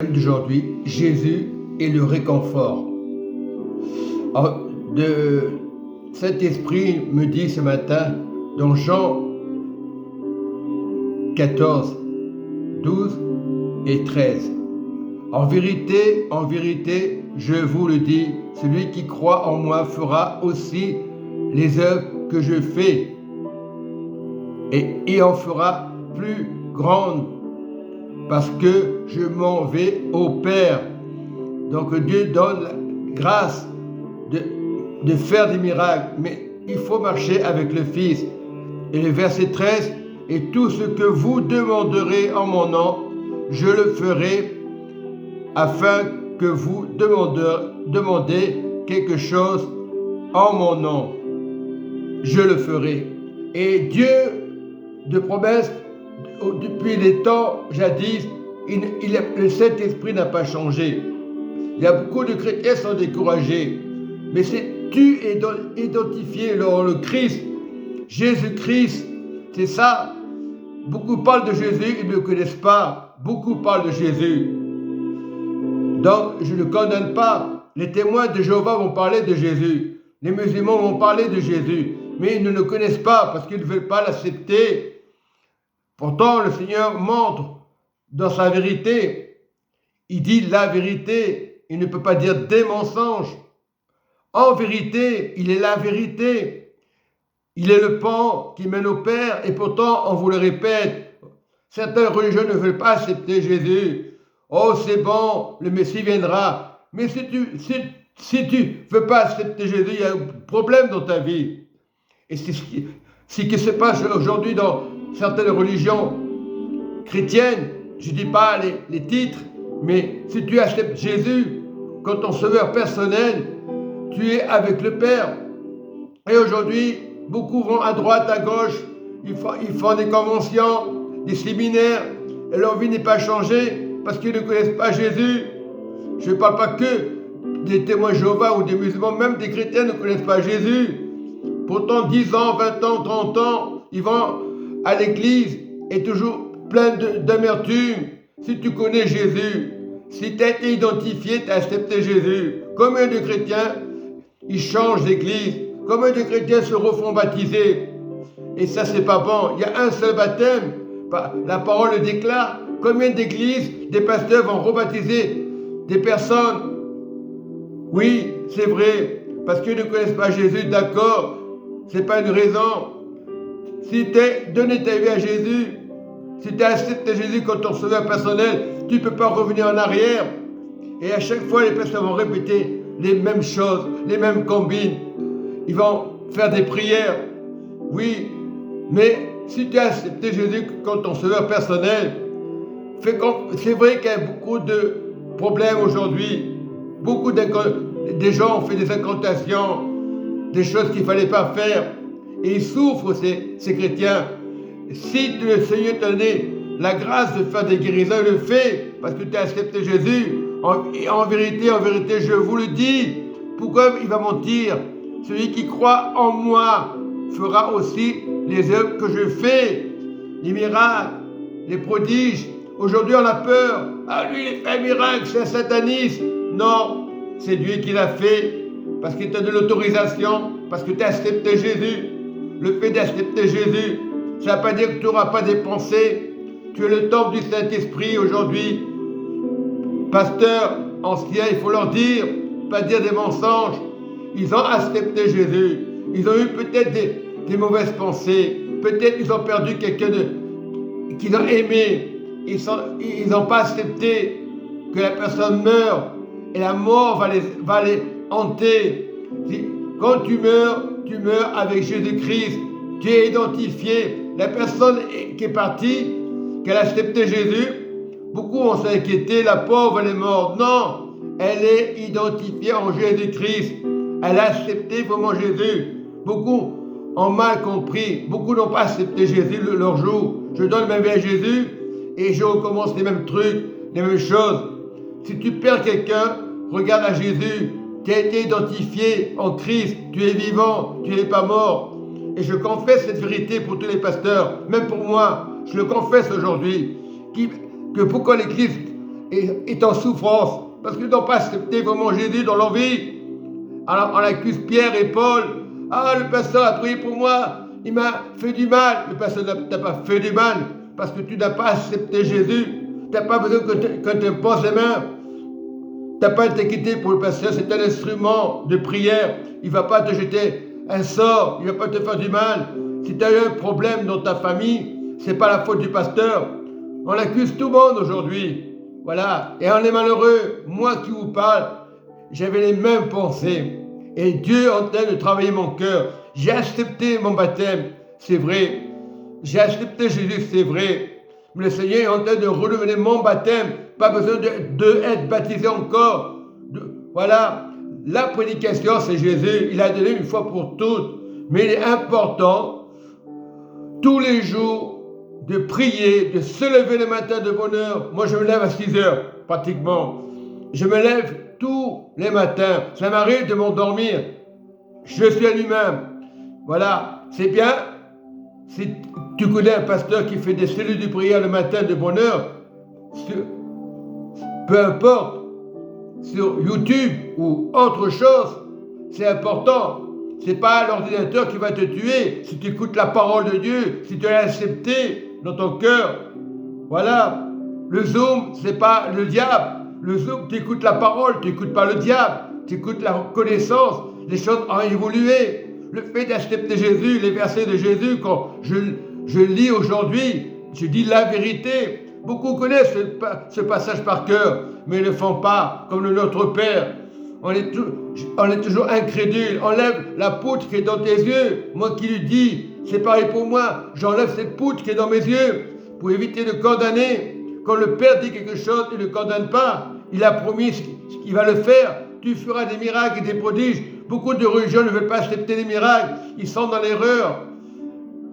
D'aujourd'hui, Jésus est le réconfort. Alors, Saint-Esprit me dit ce matin, dans Jean 14, 12 et 13. En vérité, je vous le dis, celui qui croit en moi fera aussi les œuvres que je fais, et en fera plus grandes, parce que je m'en vais au Père. Donc Dieu donne la grâce de faire des miracles, mais il faut marcher avec le Fils. Et le verset 13, et tout ce que vous demanderez en mon nom, je le ferai, afin que vous demandez quelque chose en mon nom. Je le ferai. Et Dieu de promesses, depuis les temps jadis, le Saint-Esprit n'a pas changé. Il y a beaucoup de chrétiens qui sont découragés. Mais si tu es identifié dans le Christ, Jésus-Christ, c'est ça. Beaucoup parlent de Jésus, ils ne le connaissent pas. Beaucoup parlent de Jésus. Donc, je ne condamne pas. Les témoins de Jéhovah vont parler de Jésus. Les musulmans vont parler de Jésus. Mais ils ne le connaissent pas parce qu'ils ne veulent pas l'accepter. Pourtant, le Seigneur montre dans sa vérité. Il dit la vérité. Il ne peut pas dire des mensonges. En vérité, il est la vérité. Il est le pont qui mène au Père. Et pourtant, on vous le répète, certaines religions ne veulent pas accepter Jésus. Oh, c'est bon, le Messie viendra. Mais si tu ne veux pas accepter Jésus, il y a un problème dans ta vie. Et c'est ce qui se passe aujourd'hui dans certaines religions chrétiennes. Je ne dis pas les titres, mais si tu acceptes Jésus comme ton sauveur personnel, tu es avec le Père. Et aujourd'hui, beaucoup vont à droite, à gauche, ils font des conventions, des séminaires, et leur vie n'est pas changée parce qu'ils ne connaissent pas Jésus. Je ne parle pas que des témoins Jéhovah ou des musulmans, même des chrétiens ne connaissent pas Jésus. Pourtant, 10 ans, 20 ans, 30 ans, ils vont à l'église et toujours plein d'amertume. Si tu connais Jésus, si tu as été identifié, tu as accepté Jésus. Combien de chrétiens, ils changent d'église? Combien de chrétiens se refont baptiser? Et ça, c'est pas bon. Il y a un seul baptême. La parole le déclare. Combien d'églises, des pasteurs vont rebaptiser des personnes? Oui, c'est vrai. Parce qu'ils ne connaissent pas Jésus, d'accord. C'est pas une raison. Si tu as donné ta vie à Jésus, si tu as accepté Jésus comme ton sauveur personnel, tu ne peux pas revenir en arrière. Et à chaque fois, les pasteurs vont répéter les mêmes choses, les mêmes combines. Ils vont faire des prières. Oui, mais si tu as accepté Jésus comme ton sauveur personnel, c'est vrai qu'il y a beaucoup de problèmes aujourd'hui. Beaucoup de gens ont fait des incantations, des choses qu'il ne fallait pas faire. Et ils souffrent, ces chrétiens. Si le Seigneur t'a donné la grâce de faire des guérisons, il le fait parce que tu as accepté Jésus. Et en vérité, je vous le dis. Pourquoi il va mentir? Celui qui croit en moi fera aussi les œuvres que je fais, les miracles, les prodiges. Aujourd'hui, on a peur. Ah, lui, il fait un miracle, c'est un sataniste. Non, c'est Dieu qui l'a fait parce qu'il t'a donné l'autorisation, parce que tu as accepté Jésus. Le fait d'accepter Jésus, ça ne veut pas dire que tu n'auras pas des pensées. Tu es le temple du Saint-Esprit aujourd'hui. Pasteurs anciens, il faut leur dire, pas dire des mensonges. Ils ont accepté Jésus. Ils ont eu peut-être des mauvaises pensées. Peut-être ils ont perdu quelqu'un qu'ils ont aimé. Ils n'ont pas accepté que la personne meure. Et la mort va les hanter. Quand tu meurs avec Jésus-Christ. Tu es identifié. La personne qui est partie, qu'elle a accepté Jésus, beaucoup vont s'inquiéter, la pauvre, elle est morte. Non, elle est identifiée en Jésus-Christ. Elle a accepté vraiment Jésus. Beaucoup ont mal compris. Beaucoup n'ont pas accepté Jésus leur jour. Je donne ma vie à Jésus et je recommence les mêmes trucs, les mêmes choses. Si tu perds quelqu'un, regarde à Jésus. Tu as été identifié en Christ. Tu es vivant, tu n'es pas mort. Et je confesse cette vérité pour tous les pasteurs, même pour moi. Je le confesse aujourd'hui. Que pourquoi l'Église est en souffrance parce qu'ils n'ont pas accepté vraiment Jésus dans leur vie. Alors on accuse Pierre et Paul. Ah, le pasteur a prié pour moi, il m'a fait du mal. Le pasteur ne t'a pas fait du mal parce que tu n'as pas accepté Jésus. Tu n'as pas besoin que tu penses les mains. Tu n'as pas été quitté pour le pasteur, c'est un instrument de prière. Il ne va pas te jeter un sort, il ne va pas te faire du mal. Si tu as eu un problème dans ta famille, ce n'est pas la faute du pasteur. On accuse tout le monde aujourd'hui. Voilà, et on est malheureux. Moi qui vous parle, j'avais les mêmes pensées. Et Dieu est en train de travailler mon cœur. J'ai accepté mon baptême, c'est vrai. J'ai accepté Jésus, c'est vrai. Mais le Seigneur est en train de renouveler mon baptême. Pas besoin d'être baptisé encore. Voilà, la prédication, c'est Jésus. Il a donné une fois pour toutes. Mais il est important, tous les jours, de prier, de se lever le matin de bonne heure. Moi, je me lève à 6 heures, pratiquement. Je me lève tous les matins. Ça m'arrive de m'endormir. Je suis à lui-même. Voilà, c'est bien. Si tu connais un pasteur qui fait des cellules de prière le matin de bonne heure, peu importe, sur YouTube ou autre chose, c'est important. Ce n'est pas l'ordinateur qui va te tuer. Si tu écoutes la parole de Dieu, si tu l'as accepté dans ton cœur, voilà. Le Zoom, ce n'est pas le diable. Le Zoom, tu écoutes la parole, tu n'écoutes pas le diable. Tu écoutes la connaissance. Les choses ont évolué. Le fait d'accepter Jésus, les versets de Jésus, quand je lis aujourd'hui, je dis la vérité. Beaucoup connaissent ce passage par cœur, mais ne le font pas, comme le Notre Père. On est toujours incrédule. Enlève la poutre qui est dans tes yeux. Moi qui lui dis, c'est pareil pour moi. J'enlève cette poutre qui est dans mes yeux pour éviter de condamner. Quand le Père dit quelque chose, il ne condamne pas. Il a promis qu'il va le faire. Tu feras des miracles et des prodiges. Beaucoup de religions ne veulent pas accepter les miracles. Ils sont dans l'erreur.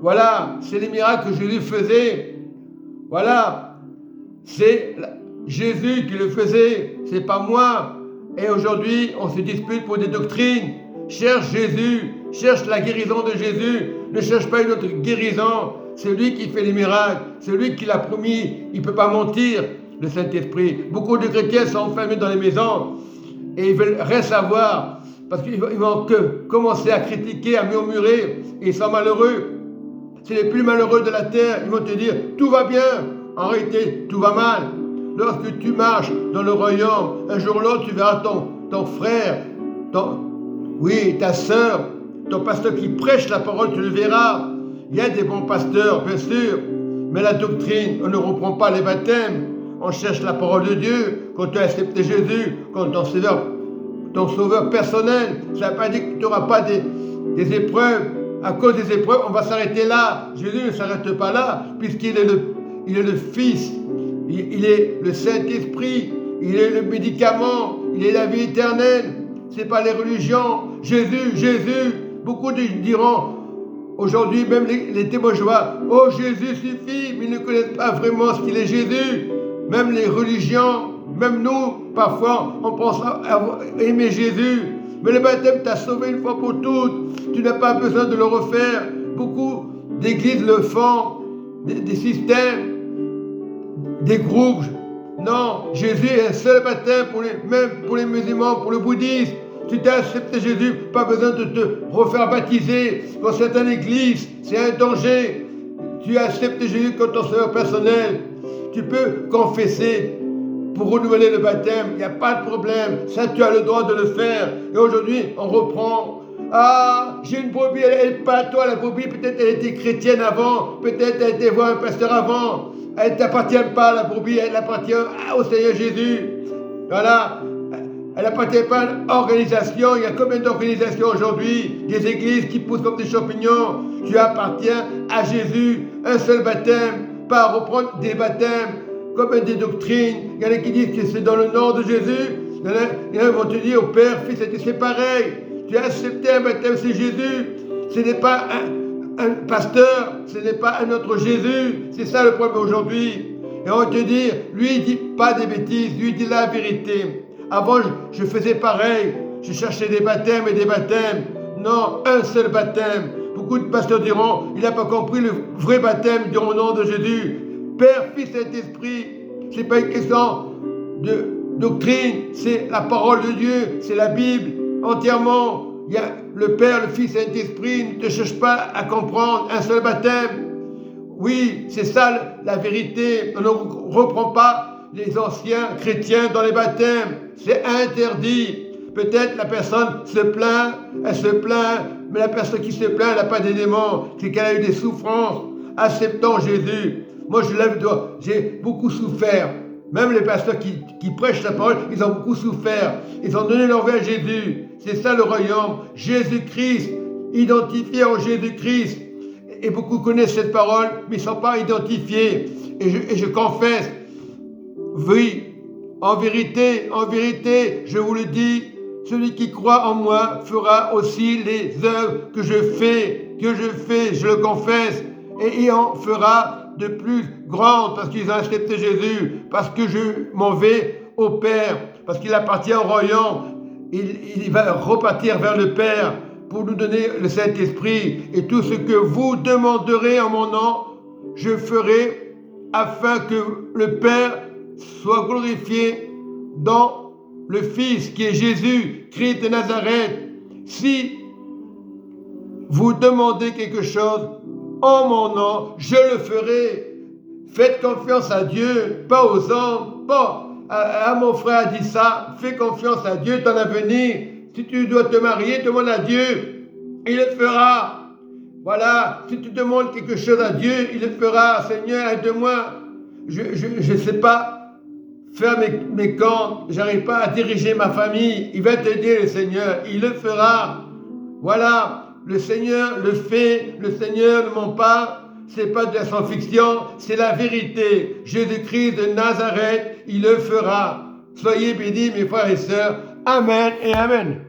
Voilà, c'est les miracles que Jésus faisait. Voilà, c'est Jésus qui le faisait. C'est pas moi. Et aujourd'hui, on se dispute pour des doctrines. Cherche Jésus, cherche la guérison de Jésus. Ne cherche pas une autre guérison. C'est lui qui fait les miracles. C'est lui qui l'a promis. Il ne peut pas mentir, le Saint-Esprit. Beaucoup de chrétiens sont enfermés dans les maisons et ils veulent rien savoir parce qu'ils vont que commencer à critiquer, à murmurer et ils sont malheureux. C'est les plus malheureux de la terre. Ils vont te dire, tout va bien. En réalité, tout va mal. Lorsque tu marches dans le royaume, un jour ou l'autre, tu verras ton frère, ta sœur, ton pasteur qui prêche la parole, tu le verras. Il y a des bons pasteurs, bien sûr, mais la doctrine, on ne reprend pas les baptêmes. On cherche la parole de Dieu. Quand tu as accepté Jésus, quand ton sauveur personnel, ça ne veut pas dire que tu n'auras pas des épreuves. À cause des épreuves, on va s'arrêter là. Jésus ne s'arrête pas là, puisqu'il est le Fils. Il est le Saint-Esprit, il est le médicament, il est la vie éternelle. Ce n'est pas les religions. Jésus. Beaucoup diront, aujourd'hui, même les témoins de Jéhovah, oh Jésus suffit, mais ils ne connaissent pas vraiment ce qu'il est Jésus. Même les religions, même nous, parfois, on pense avoir aimé Jésus. Mais le baptême t'a sauvé une fois pour toutes. Tu n'as pas besoin de le refaire. Beaucoup d'églises le font, des systèmes, des groupes. Non, Jésus est un seul baptême, même pour les musulmans, pour le bouddhisme. Si tu as accepté Jésus, pas besoin de te refaire baptiser. Dans certaines églises, c'est un danger. Tu as accepté Jésus comme ton sauveur personnel. Tu peux confesser pour renouveler le baptême. Il n'y a pas de problème. Ça, tu as le droit de le faire. Et aujourd'hui, on reprend. Ah, j'ai une brebis, elle n'est pas à toi, la brebis. Peut-être elle était chrétienne avant. Peut-être elle était voir un pasteur avant. Elle ne t'appartient pas, la brebis. Elle appartient au Seigneur Jésus. Voilà. Elle n'appartient pas à une organisation. Il y a combien d'organisations aujourd'hui? Des églises qui poussent comme des champignons. Tu appartiens à Jésus. Un seul baptême. Pas à reprendre des baptêmes comme des doctrines. Il y en a qui disent que c'est dans le nom de Jésus. Il y en a qui vont te dire au Père, Fils, c'est pareil. Tu as accepté un baptême, c'est Jésus. Ce n'est pas un pasteur, ce n'est pas un autre Jésus. C'est ça le problème aujourd'hui. Et on va te dire, lui, il ne dit pas des bêtises, lui, il dit la vérité. Avant, je faisais pareil. Je cherchais des baptêmes et des baptêmes. Non, un seul baptême. Beaucoup de pasteurs diront, il n'a pas compris le vrai baptême, diront au nom de Jésus. Père, Fils, Saint-Esprit, ce n'est pas une question de doctrine, c'est la parole de Dieu, c'est la Bible entièrement. Il y a le Père, le Fils et le Saint-Esprit. Ne te cherche pas à comprendre un seul baptême. Oui, c'est ça la vérité. On ne reprend pas les anciens chrétiens dans les baptêmes. C'est interdit. Peut-être la personne se plaint, elle se plaint, mais la personne qui se plaint, elle n'a pas des démons. C'est qu'elle a eu des souffrances acceptant Jésus. Moi, je lève le doigt. J'ai beaucoup souffert. Même les pasteurs qui prêchent la parole, ils ont beaucoup souffert. Ils ont donné leur vie à Jésus. C'est ça le royaume. Jésus-Christ, identifié en Jésus-Christ. Et beaucoup connaissent cette parole, mais ils ne sont pas identifiés. Et je confesse, oui, en vérité, je vous le dis, celui qui croit en moi fera aussi les œuvres que je fais, je le confesse, et il en fera de plus grandes parce qu'ils ont accepté Jésus, parce que je m'en vais au Père, parce qu'il appartient au royaume, il va repartir vers le Père pour nous donner le Saint-Esprit, et tout ce que vous demanderez en mon nom, je ferai afin que le Père soit glorifié dans le Fils qui est Jésus, Christ de Nazareth. Si vous demandez quelque chose en mon nom, je le ferai. Faites confiance à Dieu, pas aux hommes, pas à mon frère a dit ça. Fais confiance à Dieu dans l'avenir. Si tu dois te marier, demande à Dieu, il le fera. Voilà, si tu demandes quelque chose à Dieu, il le fera. Seigneur, aide-moi. Je ne sais pas faire mes comptes, j'arrive pas à diriger ma famille. Il va t'aider, le Seigneur, il le fera. Voilà, le Seigneur le fait, le Seigneur ne ment pas. C'est pas de la science-fiction, c'est la vérité. Jésus-Christ de Nazareth, il le fera. Soyez bénis, mes frères et sœurs. Amen et amen.